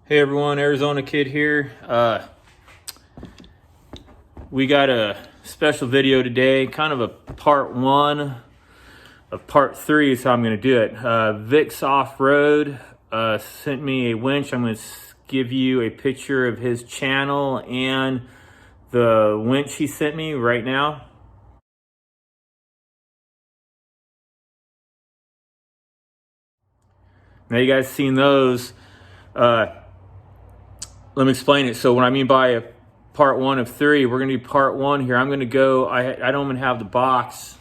Hey everyone, Arizona Kid here. We got a special video today, kind of a part one of part three is how I'm going to do it. Vic's Off-Road sent me a winch. I'm going to give you a picture of his channel and the winch he sent me right now. Now you guys seen those. Let me explain it. So what I mean by a part one of three, we're going to do part one here. I'm going to go, I don't even have the box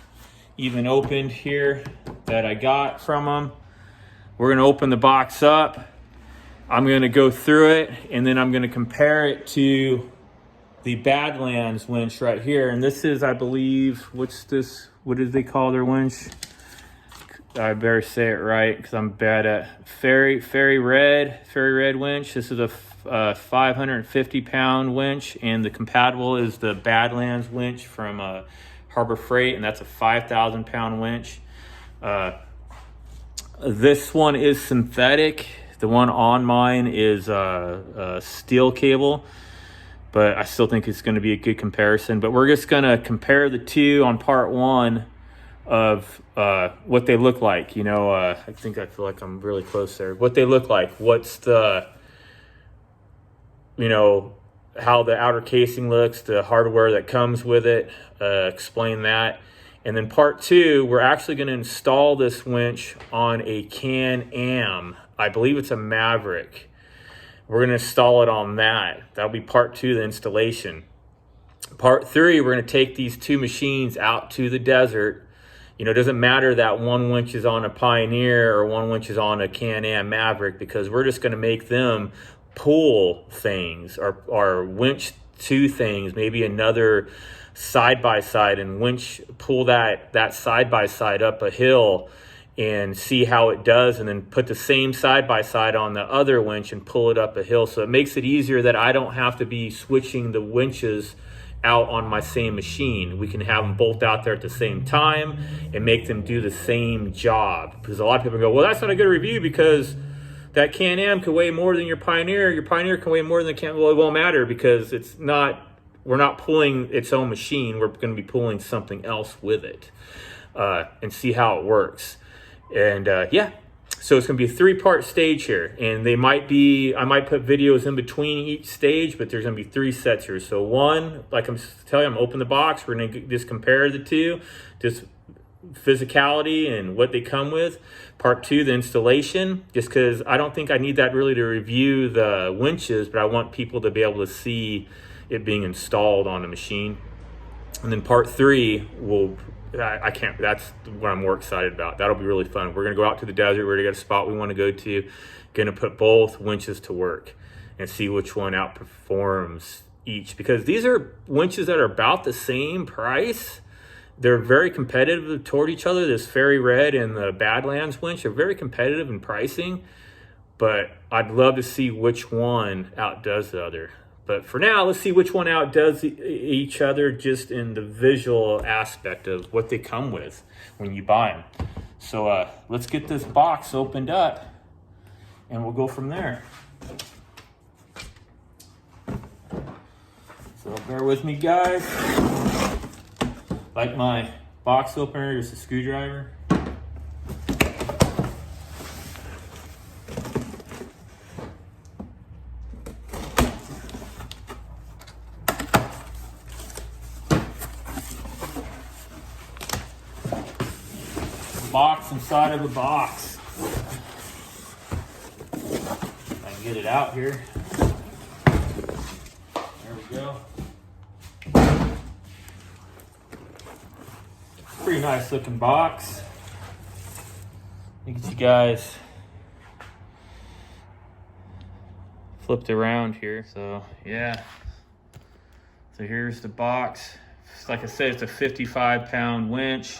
even opened here that I got from them. We're going to open the box up. I'm going to go through it and then I'm going to compare it to the Badlands winch right here. And this is, I believe, what's this? What did they call their winch? I better say it right because I'm bad at Fieryred winch. This is a 550 pound winch, and the compatible is the Badlands winch from Harbor Freight, and that's a 5,000 pound winch. This one is synthetic. The one on mine is steel cable, but I still think it's going to be a good comparison. But we're just going to compare the two on part one of what they look like. You know, I feel like I'm really close there. What they look like, what's the, you know, how the outer casing looks, the hardware that comes with it, explain that. And then part two, we're actually going to install this winch on a Can-Am. I believe it's a Maverick. We're going to install it on that. That'll be part two, the installation. Part three, we're going to take these two machines out to the desert. You know, it doesn't matter that one winch is on a Pioneer or one winch is on a Can-Am Maverick, because we're just going to make them pull things or winch two things, maybe another side-by-side, and winch pull that side-by-side up a hill and see how it does, and then put the same side-by-side on the other winch and pull it up a hill. So it makes it easier that I don't have to be switching the winches out on my same machine. We can have them both out there at the same time and make them do the same job. Because a lot of people go, well, that's not a good review because that Can-Am could weigh more than your Pioneer. Your Pioneer can weigh more than the Can-Am. Well, it won't matter because it's not, we're not pulling its own machine. We're going to be pulling something else with it and see how it works. And yeah, so it's going to be a three-part stage here, and they might be, I might put videos in between each stage, but there's going to be three sets here. So one, like I'm telling you, I'm open the box. We're going to just compare the two, just physicality and what they come with. Part two, the installation, just because I don't think I need that really to review the winches, but I want people to be able to see it being installed on the machine. And then part three will, that's what I'm more excited about. That'll be really fun. We're going to go out to the desert. We're going to get a spot we want to go to. Going to put both winches to work and see which one outperforms each, because these are winches that are about the same price. They're very competitive toward each other. This Fieryred and the Badlands winch are very competitive in pricing, but I'd love to see which one outdoes the other. But for now, let's see which one outdoes each other just in the visual aspect of what they come with when you buy them. So let's get this box opened up and we'll go from there. So bear with me, guys. Like my box opener, just a screwdriver. Box inside of a box. If I can get it out here. There we go. Pretty nice looking box. Let me get you guys flipped around here. So yeah. So here's the box. Like I said, it's a 55 pound winch.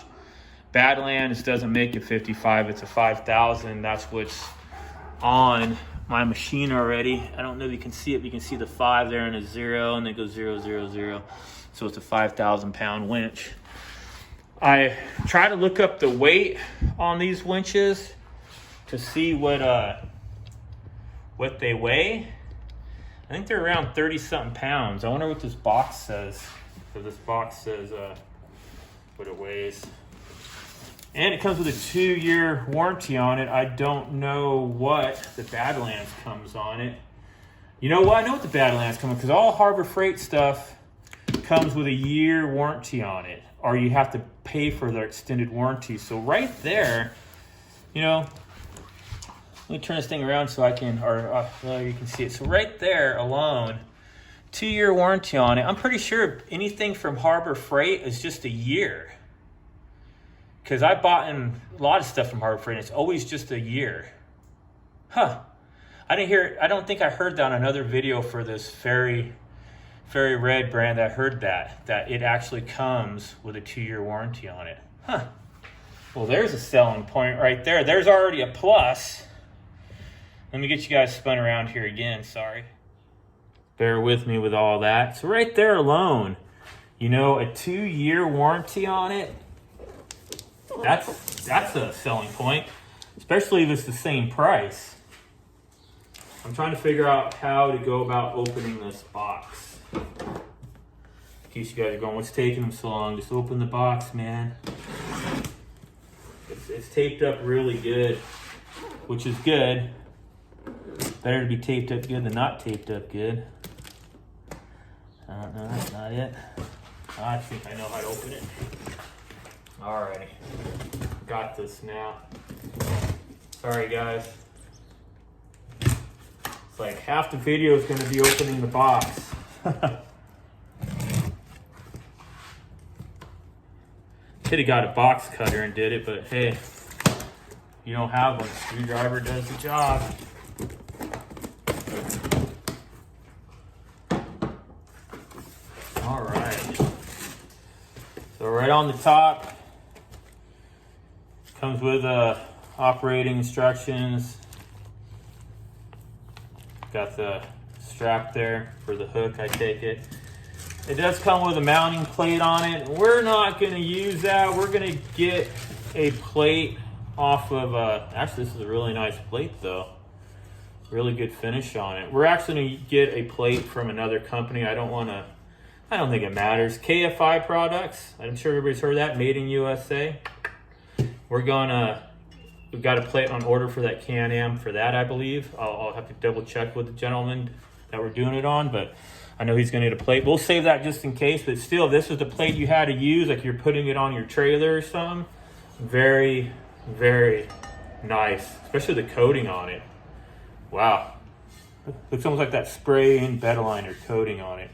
Badlands doesn't make it 55, it's a 5,000. That's what's on my machine already. I don't know if you can see it, but you can see the 5 there and a 0, and it goes 0, 0, 0. So it's a 5,000 pound winch. I try to look up the weight on these winches to see what what they weigh. I think they're around 30 something pounds. I wonder what this box says. So this box says what it weighs. And it comes with a 2-year warranty on it. I don't know what the Badlands comes on it. You know what? I know what the Badlands come with, because all Harbor Freight stuff comes with a 1-year warranty on it, or you have to pay for their extended warranty. So right there, you know, let me turn this thing around so I can, well, you can see it. So right there alone, 2-year warranty on it. I'm pretty sure anything from Harbor Freight is just a year. Because I bought in a lot of stuff from Harbor Freight, and it's always just a year. Huh. I don't think I heard that on another video for this Fieryred brand. I heard that it actually comes with a 2-year warranty on it. Huh. Well, there's a selling point right there. There's already a plus. Let me get you guys spun around here again, sorry. Bear with me with all that. So right there alone, you know, a 2-year warranty on it, that's a selling point, especially if it's the same price. I'm trying to figure out how to go about opening this box. In case you guys are going, what's taking them so long? Just open the box, man. It's taped up really good, which is good. Better to be taped up good than not taped up good. No, that's not it. I think I know how to open it. Alrighty, got this now. Sorry guys. It's like half the video is going to be opening the box. Could have got a box cutter and did it, but hey, you don't have one. Screwdriver does the job. All right. So right on the top comes with operating instructions. Got the strap there for the hook, I take it. It does come with a mounting plate on it. We're not going to use that. We're going to get a plate off of, actually this is a really nice plate though. Really good finish on it. We're actually going to get a plate from another company. I don't think it matters. KFI products. I'm sure everybody's heard of that. Made in USA. We've got a plate on order for that Can-Am for that, I believe. I'll have to double check with the gentleman that we're doing it on, but I know he's gonna need a plate. We'll save that just in case, but still, this is the plate you had to use, like you're putting it on your trailer or something. Very, very nice, especially the coating on it. Wow. Looks almost like that spray-in bed liner coating on it.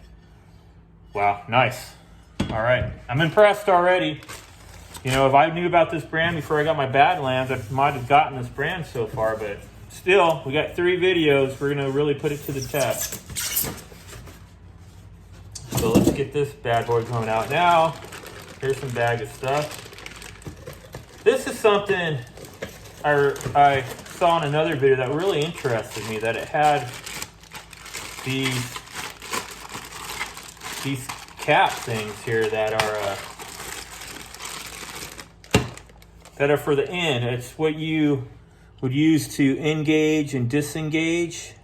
Wow, nice. All right, I'm impressed already. You know, if I knew about this brand before I got my Badlands, I might have gotten this brand so far, but still, we got 3 videos. We're gonna really put it to the test. So let's get this bad boy coming out now. Here's some bag of stuff. This is something I saw in another video that really interested me, that it had these cap things here that are for the end. It's what you would use to engage and disengage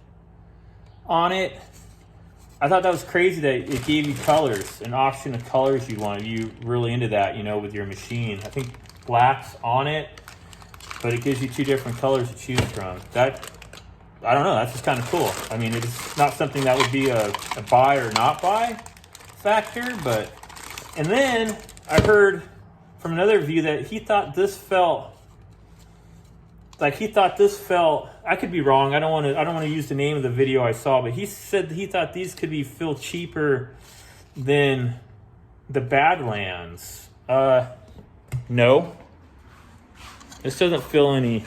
on it. I thought that was crazy that it gave you colors, an option of colors you wanted. You really into that, you know, with your machine. I think black's on it, but it gives you 2 different colors to choose from. That, I don't know, that's just kind of cool. I mean, it's not something that would be a buy or not buy factor, but, and then I heard from another review that he thought this felt, I could be wrong, I don't want to use the name of the video I saw, but he said he thought these could feel cheaper than the Badlands. No. This doesn't feel any.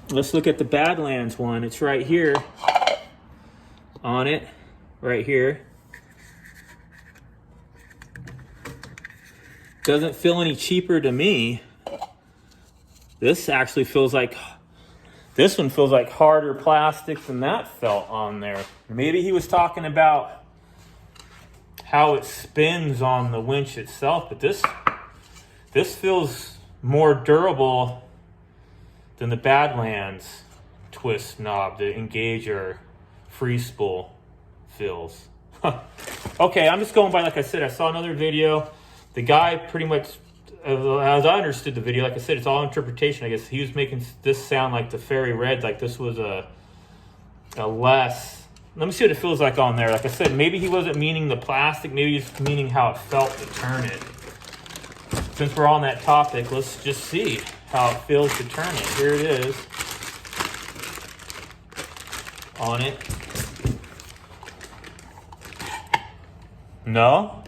Let's look at the Badlands one. It's right here on it, right here. Doesn't feel any cheaper to me. This actually feels like, this one feels like harder plastic than that felt on there. Maybe he was talking about how it spins on the winch itself, but this feels more durable than the Badlands. twist knob to engage your free spool fills. Okay, I'm just going by, like I said, I saw another video. The guy pretty much, as I understood the video, like I said, it's all interpretation. I guess he was making this sound like the Fieryred, like this was a less, let me see what it feels like on there. Like I said, maybe he wasn't meaning the plastic, maybe he's meaning how it felt to turn it. Since we're on that topic, let's just see how it feels to turn it. Here it is on it. No.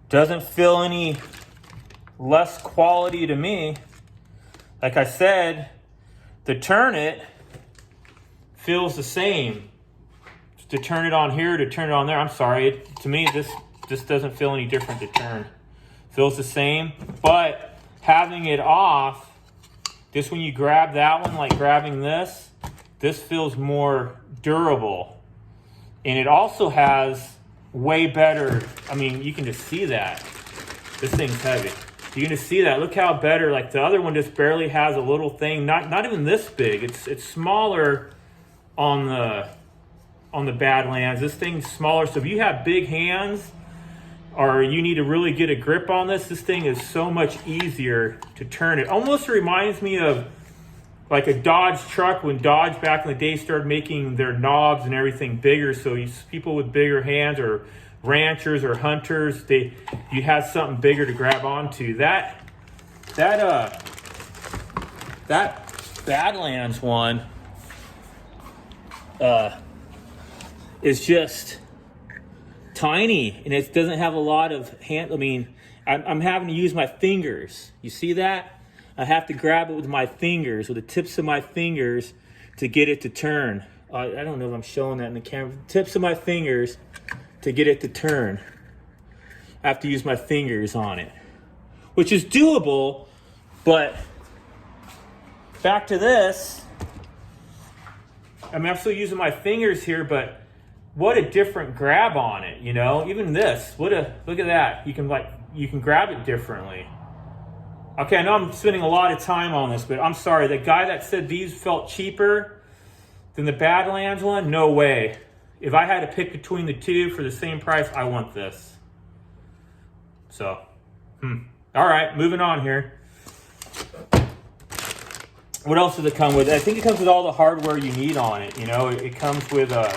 Doesn't feel any less quality to me. Like I said, to turn it feels the same. To turn it on here, to turn it on there. I'm sorry, to me this doesn't feel any different to turn. Feels the same, but having it off, just when you grab that one, like grabbing this feels more durable. And it also has way better, I mean, you can just see that. This thing's heavy. You can just see that. Look how better, like the other one just barely has a little thing, not even this big. It's smaller on the Badlands. This thing's smaller, so if you have big hands or you need to really get a grip on this thing is so much easier to turn. It almost reminds me of like a Dodge truck, when Dodge back in the day started making their knobs and everything bigger, so people with bigger hands or ranchers or hunters, you had something bigger to grab onto. That Badlands one is just tiny, and it doesn't have a lot of hand. I mean, I'm having to use my fingers. You see that? I have to grab it with my fingers, with the tips of my fingers, to get it to turn. I don't know if I'm showing that in the camera. Tips of my fingers to get it to turn. I have to use my fingers on it, which is doable, but back to this. I mean, I'm still using my fingers here, but what a different grab on it, you know? Even this, look at that. You can grab it differently. Okay, I know I'm spending a lot of time on this, but I'm sorry. The guy that said these felt cheaper than the Badlands one, no way. If I had to pick between the two for the same price, I want this. So, all right, moving on here. What else does it come with? I think it comes with all the hardware you need on it. You know, it comes with let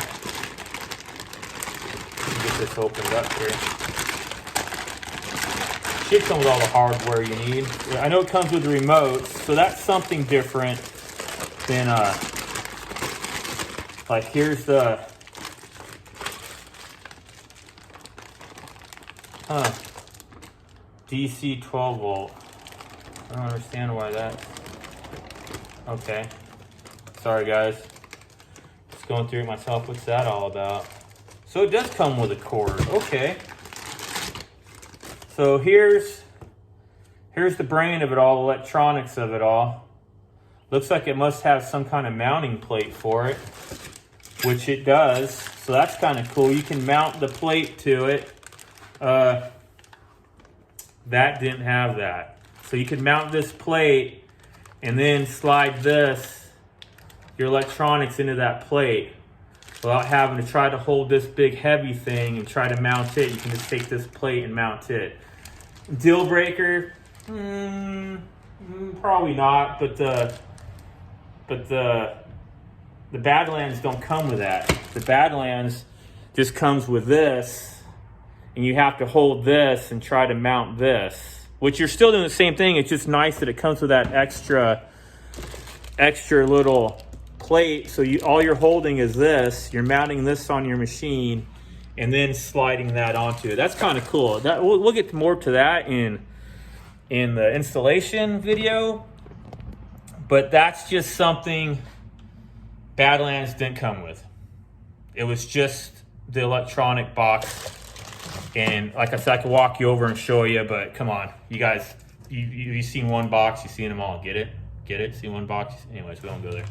me get this opened up here. Should come with all the hardware you need. I know it comes with the remotes, so that's something different than like here's the DC 12 volt. I don't understand why that. Okay, sorry guys, just going through it myself. What's that all about? So it does come with a cord. Okay. So here's the brain of it all, the electronics of it all. Looks like it must have some kind of mounting plate for it, which it does. So that's kind of cool. You can mount the plate to it. That didn't have that. So you can mount this plate and then slide your electronics into that plate without having to try to hold this big heavy thing and try to mount it. You can just take this plate and mount it. Deal breaker? Probably not, but the Badlands don't come with that. The Badlands just comes with this, and you have to hold this and try to mount this, which you're still doing the same thing. It's just nice that it comes with that extra little plate. So all you're holding is this. You're mounting this on your machine and then sliding that onto it. That's kind of cool. We'll get more to that in the installation video, but that's just something Badlands didn't come with. It was just the electronic box. And like I said, I could walk you over and show you, but come on, you guys, you've seen one box, you've seen them all. Get it? Get it? See one box? Anyways, we won't go there.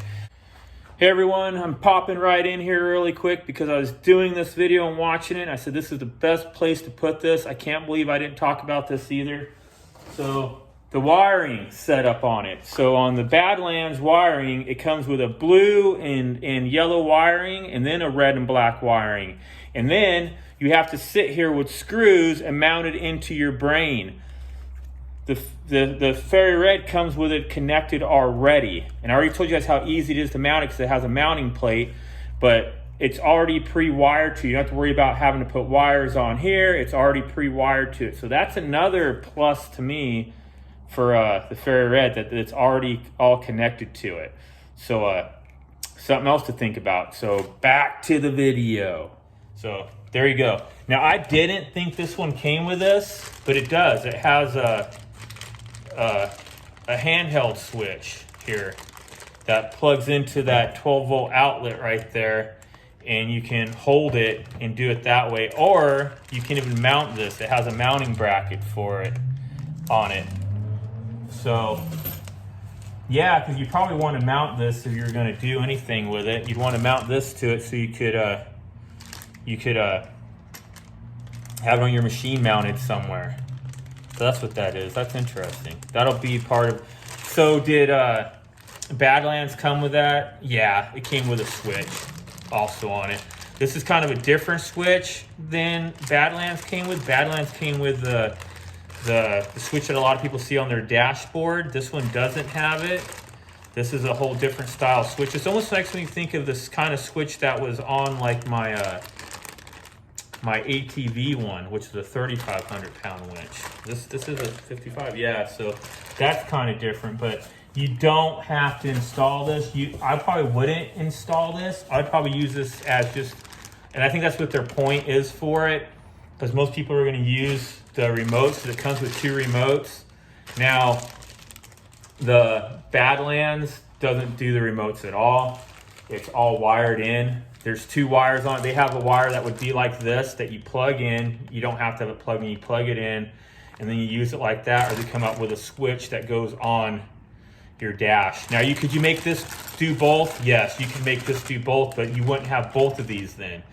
Hey everyone, I'm popping right in here really quick because I was doing this video and watching it. I said this is the best place to put this. I can't believe I didn't talk about this either. So the wiring setup on it. So on the Badlands wiring, it comes with a blue and yellow wiring, and then a red and black wiring. And then you have to sit here with screws and mount it into your brain. The Fieryred comes with it connected already. And I already told you guys how easy it is to mount it because it has a mounting plate, but it's already pre-wired to you. You don't have to worry about having to put wires on here. It's already pre-wired to it. So that's another plus to me for the Fieryred, that it's already all connected to it. So something else to think about. So back to the video. So there you go. Now I didn't think this one came with this, but it does. It has a handheld switch here that plugs into that 12-volt outlet right there, and you can hold it and do it that way, or you can even mount this. It has a mounting bracket for it on it. So yeah, because you probably want to mount this if you're going to do anything with it. You'd want to mount this to it so you could have it on your machine mounted somewhere. So that's what that is. That's interesting. That'll be part of. So did Badlands come with that? Yeah, it came with a switch also on it. This is kind of a different switch than Badlands came with. Badlands came with the switch that a lot of people see on their dashboard. This one doesn't have it. This is a whole different style switch. It's almost makes me think of this kind of switch that was on like my my ATV one, which is a 3,500 pound winch. This is a 55, yeah, so that's kind of different, but you don't have to install this. I probably wouldn't install this. I'd probably use this as just, and I think that's what their point is for it, because most people are gonna use the remotes, because it comes with 2 remotes. Now, the Badlands doesn't do the remotes at all. It's all wired in. There's 2 wires on it. They have a wire that would be like this that you plug in. You don't have to have it plugged in. You plug it in, and then you use it like that, or they come up with a switch that goes on your dash. Now, could you make this do both? Yes, you can make this do both, but you wouldn't have both of these then.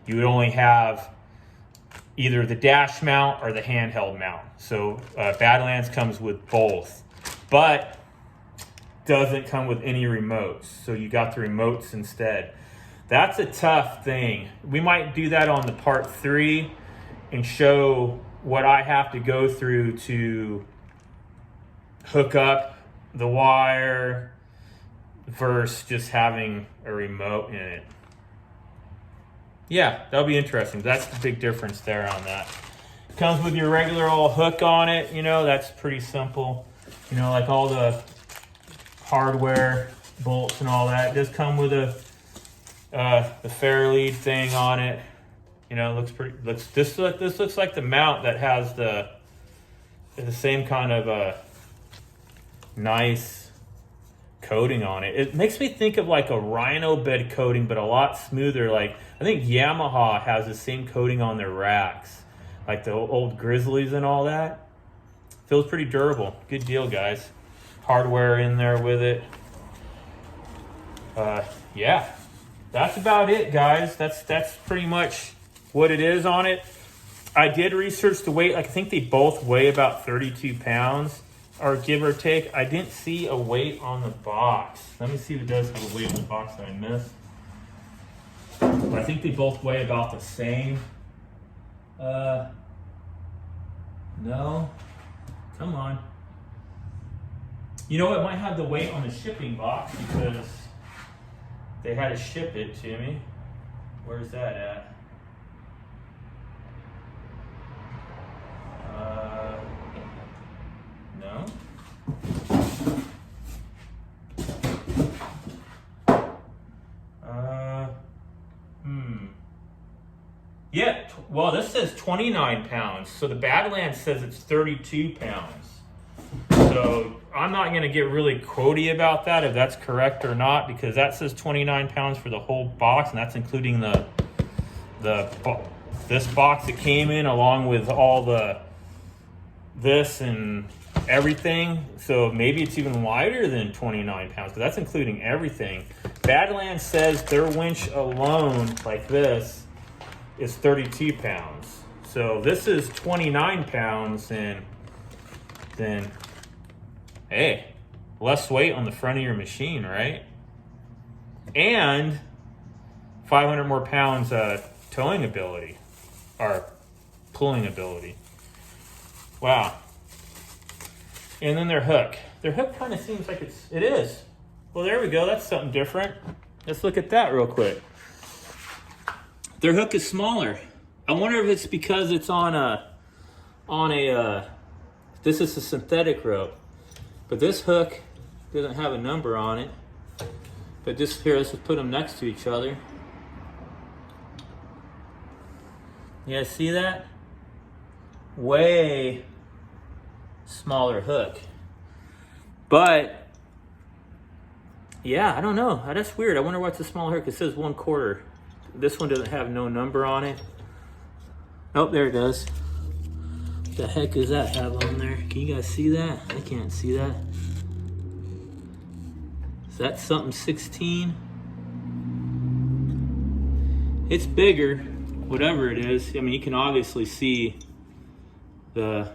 You would only have either the dash mount or the handheld mount. So Badlands comes with both, but doesn't come with any remotes. So you got the remotes instead. That's a tough thing. We might do that on the part 3 and show what I have to go through to hook up the wire versus just having a remote in it. Yeah, that'll be interesting. That's the big difference there on that. It comes with your regular old hook on it. You know, that's pretty simple. You know, like all the hardware bolts and all that. It does come with the Fieryred thing on it. You know, it looks pretty. This looks like the mount that has the same kind of nice coating on it. It makes me think of like a Rhino bed coating, but a lot smoother. Like I think Yamaha has the same coating on their racks, like the old Grizzlies and all that. Feels pretty durable. Good deal, guys. Hardware in there with it. Yeah. That's about it, guys. That's pretty much what it is on it. I did research the weight. Like, I think they both weigh about 32 pounds, or give or take. I didn't see a weight on the box. Let me see if it does have a weight on the box that I missed. But I think they both weigh about the same. No. Come on. You know, it might have the weight on the shipping box because they had to ship it to me. Where's that at? No. Yeah, well, this says 29 pounds. So the Badlands says it's 32 pounds. So I'm not going to get really quotey about that, if that's correct or not, because that says 29 pounds for the whole box, and that's including this box it came in, along with all this and everything. So maybe it's even lighter than 29 pounds, because that's including everything. Badlands says their winch alone, like this, is 32 pounds. So this is 29 pounds, and then Hey, less weight on the front of your machine, right? And 500 more pounds towing ability, or pulling ability. Wow. And then their hook. Their hook kind of seems like it is. Well, there we go. That's something different. Let's look at that real quick. Their hook is smaller. I wonder if it's because it's on a this is a synthetic rope, but this hook doesn't have a number on it. But this here, let's just put them next to each other. You guys see that? Way smaller hook. But yeah, I don't know. That's weird. I wonder what's a smaller hook. It says 1/4. This one doesn't have no number on it. Oh, there it does. What the heck does that have on there? Can you guys see that? I can't see that. Is that something 16? It's bigger, whatever it is. I mean, you can obviously see the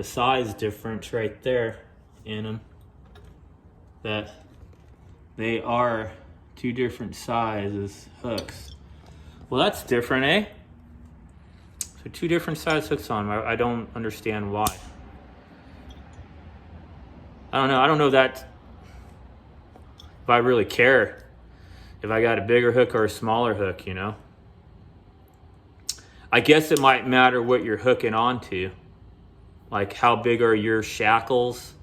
size difference right there in them. That they are two different sizes hooks. Well, that's different, eh? So two different size hooks on them. I don't understand why. I don't know. I don't know that if I really care if I got a bigger hook or a smaller hook, you know. I guess it might matter what you're hooking onto. Like how big are your shackles,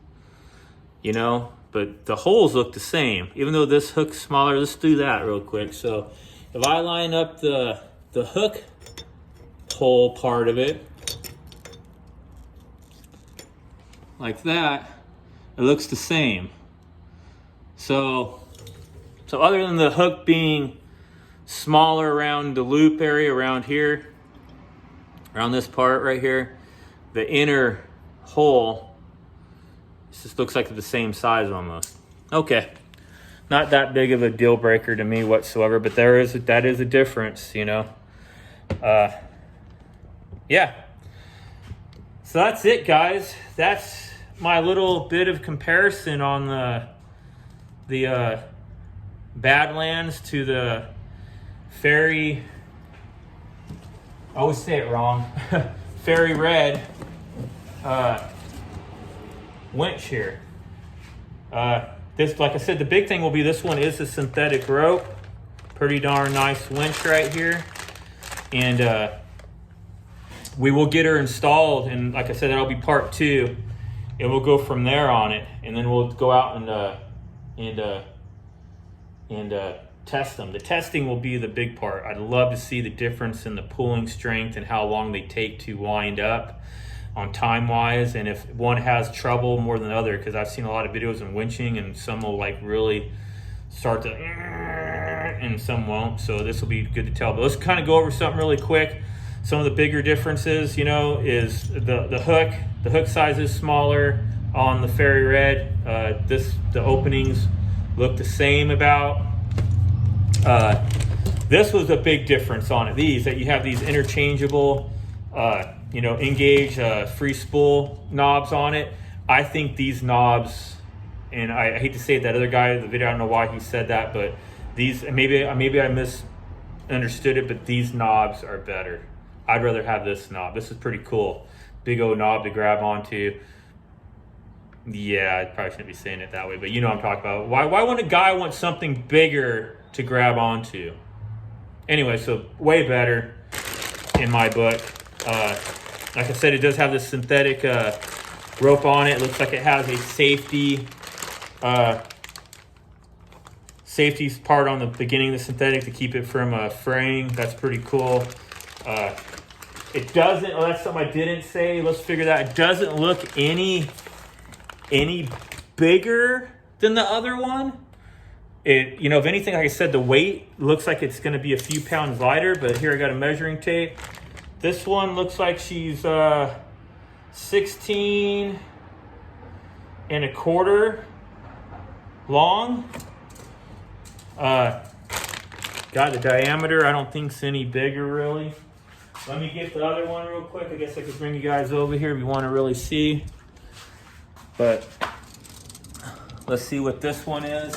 you know? But the holes look the same. Even though this hook's smaller, let's do that real quick. So if I line up the hook hole part of it like that, it looks the same. So other than the hook being smaller around the loop area around here, around this part right here, the inner hole, it just looks like the same size almost. Okay, not that big of a deal breaker to me whatsoever, but that is a difference, you know. Yeah. So that's it, guys. That's my little bit of comparison on the Badlands to the I always say it wrong. Fieryred Winch here. This, like I said, the big thing will be this one is a synthetic rope. Pretty darn nice winch right here. And we will get her installed, and like I said, that'll be part 2. And we'll go from there on it, and then we'll go out and test them. The testing will be the big part. I'd love to see the difference in the pulling strength and how long they take to wind up on time wise, and if one has trouble more than the other, because I've seen a lot of videos in winching and some will like really start to and some won't. So this will be good to tell. But let's kind of go over something really quick. Some of the bigger differences, you know, is the hook. The hook size is smaller on the Fieryred. The openings look the same about. This was a big difference on it. That you have these interchangeable, you know, engage free spool knobs on it. I think these knobs, and I hate to say it, that other guy in the video, I don't know why he said that, but these, maybe I misunderstood it, but these knobs are better. I'd rather have this knob. This is pretty cool. Big old knob to grab onto. Yeah, I probably shouldn't be saying it that way, but you know what I'm talking about. Why would a guy want something bigger to grab onto? Anyway, so way better in my book. Like I said, it does have this synthetic rope on it. It looks like it has a safety part on the beginning of the synthetic to keep it from fraying. That's pretty cool. It doesn't, oh, that's something I didn't say. Let's figure that. It doesn't look any bigger than the other one. It, you know, if anything, like I said, the weight looks like it's going to be a few pounds lighter, but here I got a measuring tape. This one looks like she's 16 1/4 long. Got the diameter, I don't think's any bigger really. Let me get the other one real quick. I guess I could bring you guys over here if you want to really see. But let's see what this one is.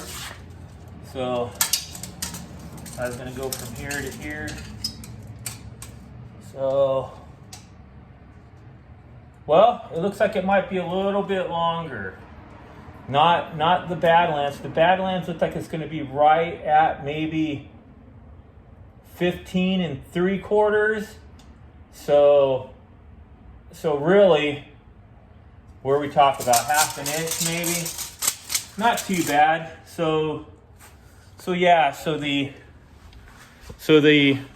So I was gonna go from here to here. So, well, it looks like it might be a little bit longer. Not the Badlands. The Badlands look like it's gonna be right at maybe 15 3/4. So really, where we talk about 1/2 inch maybe, not too bad. So yeah, so the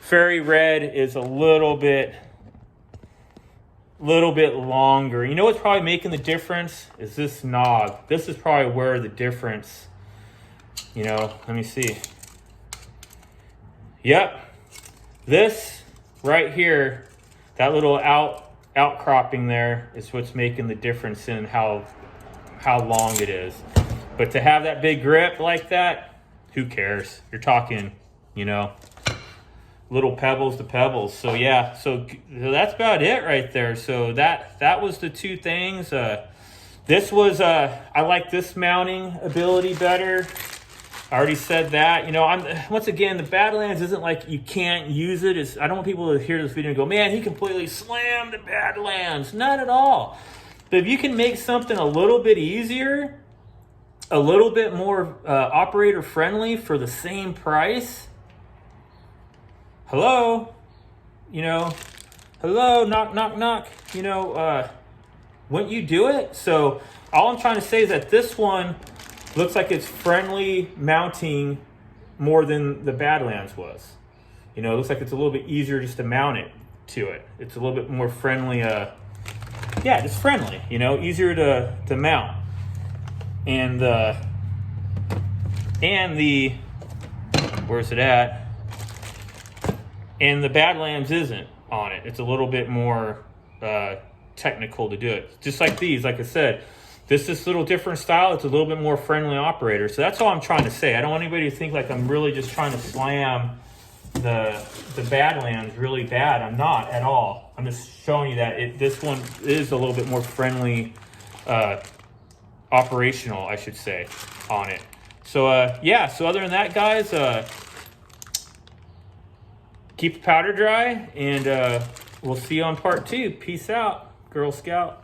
Fieryred is a little bit longer. You know what's probably making the difference is this knob. This is probably where the difference, you know, let me see. Yep, this right here, that little outcropping there is what's making the difference in how long it is. But to have that big grip like that, who cares? You're talking, you know, little pebbles to pebbles. So yeah, so that's about it right there. So that was the two things. This was I like this mounting ability better. I already said that. You know, once again, the Badlands isn't like you can't use it. I don't want people to hear this video and go, man, he completely slammed the Badlands. Not at all. But if you can make something a little bit easier, a little bit more operator friendly for the same price, hello, you know, hello, knock, knock, knock, you know, wouldn't you do it? So all I'm trying to say is that this one looks like it's friendly mounting more than the Badlands was. You know, it looks like it's a little bit easier just to mount it to it. It's a little bit more friendly, yeah, just friendly, you know, easier to mount. And the, where's it at? And the Badlands isn't on it. It's a little bit more technical to do it. Just like these, like I said, this is a little different style. It's a little bit more friendly operator. So that's all I'm trying to say. I don't want anybody to think like I'm really just trying to slam the Badlands really bad. I'm not at all. I'm just showing you that this one is a little bit more friendly, operational, I should say, on it. So yeah, so other than that, guys, keep the powder dry, and we'll see you on part 2. Peace out, Girl Scout.